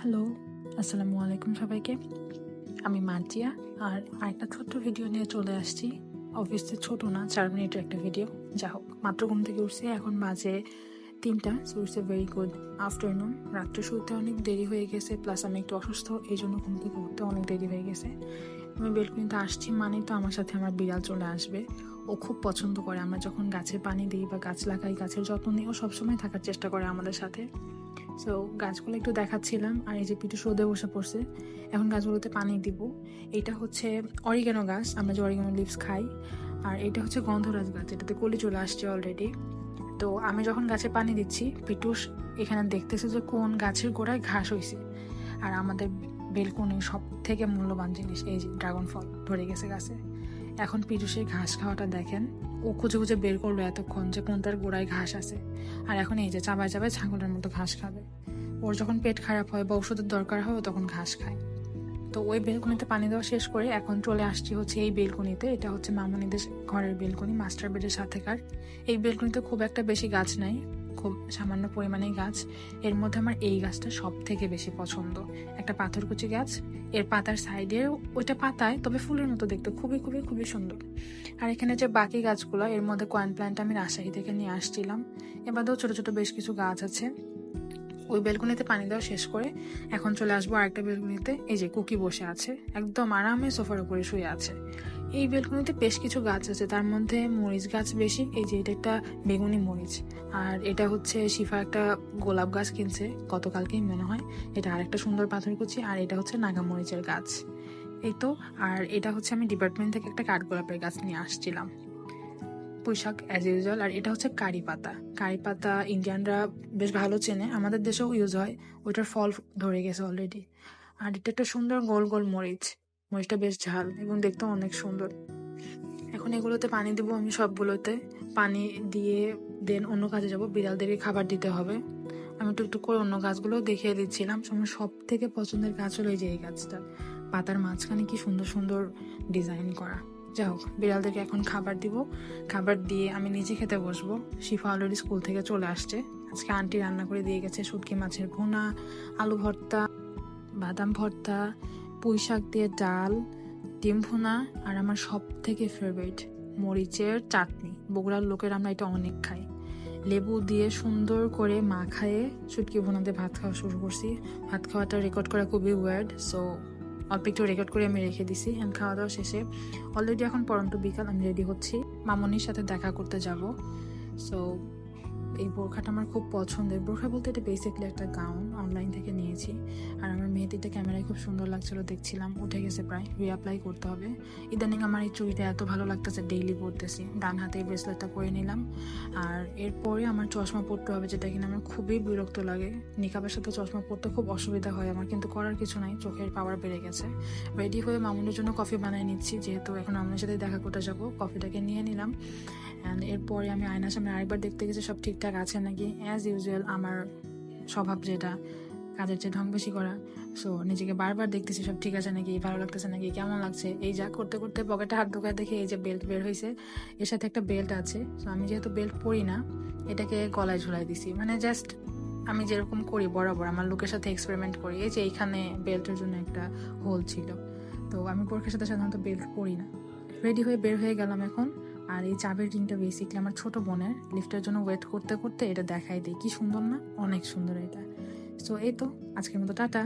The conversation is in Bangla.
হ্যালো, আসসালামু আলাইকুম সবাইকে। আমি মার্জিয়া আর আরেকটা ছোট্ট ভিডিও নিয়ে চলে আসছি। অবভিয়াসলি ছোট না, 4 মিনিটের একটা ভিডিও। যা হোক, মাত্র ঘুম থেকে উঠছি, এখন বাজে 3টা। So it's a very good afternoon. রাত্রে শুতে অনেক দেরি হয়ে গেছে, প্লাস আমি একটু অসুস্থ, এই জন্য ঘুম থেকে উঠতে অনেক দেরি হয়ে গেছে। আমি বেলকনিতে আসছি মানেই তো আমার সাথে আমার বিড়াল চলে আসবে। ও খুব পছন্দ করে আমরা যখন গাছে পানি দিই বা গাছ লাগাই, গাছের যত্ন নিই, ও সবসময় থাকার চেষ্টা করে আমাদের সাথে। সো গাছগুলো একটু দেখাচ্ছিলাম, আর এই যে পিটু রোদে বসে পড়ছে। এখন গাছগুলোতে পানি দিব। এটা হচ্ছে অরিগানো গাছ, আমরা যে অরিগানো লিভস খাই। আর এটা হচ্ছে গন্ধরাজ গাছ, এটাতে কলি চলে আসছে অলরেডি। তো আমি যখন গাছে পানি দিচ্ছি, পিটুস এখানে দেখতেছে যে কোন গাছের গোড়ায় ঘাস হয়েছে। আর আমাদের বেলকনির সব থেকে মূল্যবান জিনিস এই যে ড্রাগন ফল ধরে গেছে গাছে। এখন পিটুসের ঘাস খাওয়াটা দেখেন, ও খুঁজে খুঁজে বের করলো এতক্ষণ যে কোনটার গোড়ায় ঘাস আছে। আর এখন এই যে চাবায় চাবায় ছাগলের মতো ঘাস খাবে। ওর যখন পেট খারাপ হয় বা ওষুধের দরকার হয়, ও তখন ঘাস খায়। তো ওই বেলকনিতে পানি দেওয়া শেষ করে এখন চলে আসছি হচ্ছে এই বেলকনিতে। এটা হচ্ছে মামুনিদের ঘরের বেলকনি, মাস্টার বেডের সাথেকার। এই বেলকনিতে খুব একটা বেশি গাছ নাই, খুব সামান্য পরিমাণেই গাছ। এর মধ্যে আমার এই গাছটা সব থেকে বেশি পছন্দ। একটা পাথরকুচি গাছ, এর পাতার সাইডে ওইটা পাতায় তবে ফুলের মতো দেখতে, খুবই খুবই খুবই সুন্দর। আর এখানে যে বাকি গাছগুলো, এর মধ্যে কয়েন প্ল্যান্ট আমি রাজশাহী থেকে নিয়ে আসছিলাম। এবারেও ছোট ছোট বেশ কিছু গাছ আছে। ওই বেলকনিতে পানি দেওয়া শেষ করে এখন চলে আসবো আরেকটা বেলকনিতে। এই যে কুকি বসে আছে, একদম আরামে সোফার উপরে শুয়ে আছে। এই বেলকনিতে বেশ কিছু গাছ আছে, তার মধ্যে মরিচ গাছ বেশি। এই যে এটা একটা বেগুনি মরিচ, আর এটা হচ্ছে শিফা একটা গোলাপ গাছ কিনছে গতকালকেই মনে হয়। এটা আরেকটা সুন্দর পাথরকুচি, আর এটা হচ্ছে নাগা মরিচের গাছ। এই তো। আর এটা হচ্ছে আমি ডিপার্টমেন্ট থেকে একটা কাঠগোলাপের গাছ নিয়ে আসছিলাম, পুঁইশাক অ্যাজ ইউজুয়াল। আর এটা হচ্ছে কারি পাতা। কারি পাতা ইন্ডিয়ানরা বেশ ভালো চেনে, আমাদের দেশেও ইউজ হয়। ওইটার ফল ধরে গেছে অলরেডি। আর এটা একটা সুন্দর গোল গোল মরিচ, মরিচটা বেশ ঝাল এবং দেখতেও অনেক সুন্দর। এখন এগুলোতে পানি দিব আমি সবগুলোতে। পানি দিয়ে দেন অন্য কাজে যাব, বিড়ালদেরকে খাবার দিতে হবে। আমি একটু একটু করে অন্য গাছগুলো দেখিয়ে দিচ্ছিলাম। আমার সব থেকে পছন্দের গাছ হলো এই যে এই গাছটা, পাতার মাঝখানে কি সুন্দর সুন্দর ডিজাইন করা। যাই হোক, বিড়ালদেরকে এখন খাবার দিব। খাবার দিয়ে আমি নিজে খেতে বসবো। শিফা অলরেডি স্কুল থেকে চলে আসছে। আজকে আন্টি রান্না করে দিয়ে গেছে শুটকি মাছের ভুনা, আলু ভর্তা, বাদাম ভর্তা, পুঁই শাক দিয়ে ডাল, ডিম ভুনা, আর আমার সব থেকে ফেভারিট মরিচের চাটনি। বগুড়ার লোকের আমরা এটা অনেক খাই। লেবু দিয়ে সুন্দর করে মাখায়ে শুটকি ভুনা দিয়ে ভাত খাওয়া শুরু করছি। ভাত খাওয়াটা রেকর্ড করা খুবই ওয়ার্ড, সো অল্প একটু রেকর্ড করে আমি রেখে দিছি। অ্যান্ড খাওয়া দাওয়া শেষে অলরেডি এখন পরন্ত বিকাল, আমি রেডি হচ্ছি, মামনির সাথে দেখা করতে যাব। সো এই বোরখাটা আমার খুব পছন্দের। বোরখা বলতে এটা বেসিকলি একটা গাউন, অনলাইন থেকে নিয়েছি। আর আমার মেহেদিটা ক্যামেরায় খুব সুন্দর লাগছিল, দেখছিলাম উঠে গেছে, প্রায় রিঅ্যাপ্লাই করতে হবে। ইদানিং আমার এই চুড়িটা এত ভালো লাগতেছে, ডেইলি পরতেছি। ডান হাতে এই ব্রেসলেটটা পরে নিলাম। আর এরপরে আমার চশমা পরতে হবে, যেটা কিনা আমার খুবই বিরক্ত লাগে। নিকাবের সাথে চশমা পরতে খুব অসুবিধা হয় আমার, কিন্তু করার কিছু নাই, চোখের পাওয়ার বেড়ে গেছে। রেডি হয়ে মামুনের জন্য কফি বানিয়ে নিচ্ছি, যেহেতু এখন মামুনের সাথে দেখা করতে যাবো। কফিটাকে নিয়ে নিলাম। অ্যান্ড এরপরে আমি আয়নার সামনে আরেকবার দেখতে গেছি সব ঠিকঠাক আছে নাকি। অ্যাজ ইউজুয়াল আমার স্বভাব যেটা, কাজের চেয়ে ঢং বেশি করা। সো নিজেকে বারবার দেখতেছি সব ঠিক আছে নাকি, ভালো লাগতেছে নাকি, কেমন লাগছে। এই যা করতে করতে পকেটে হাত ঢোকায় দেখে এই যে বেল্ট বের হয়েছে। এর সাথে একটা বেল্ট আছে। সো আমি যেহেতু বেল্ট পরি না, এটাকে গলায় ঝুলাই দিছি, মানে জাস্ট আমি যেরকম করি বরাবর আমার লুকের সাথে এক্সপেরিমেন্ট করি। এই যে এইখানে বেল্টের জন্য একটা হোল ছিল। তো আমি বোরখার সাথে সাধারণত বেল্ট পরি না। রেডি হয়ে বের হয়ে গেলাম এখন। আর এই চাবির রিংটা বেসিকলি আমার ছোট বোনের, লিফটের জন্য ওয়েট করতে করতে এটা দেখাই দিই। কি সুন্দর না, অনেক সুন্দর এটা। সো এই তো, আজকের মতো টাটা।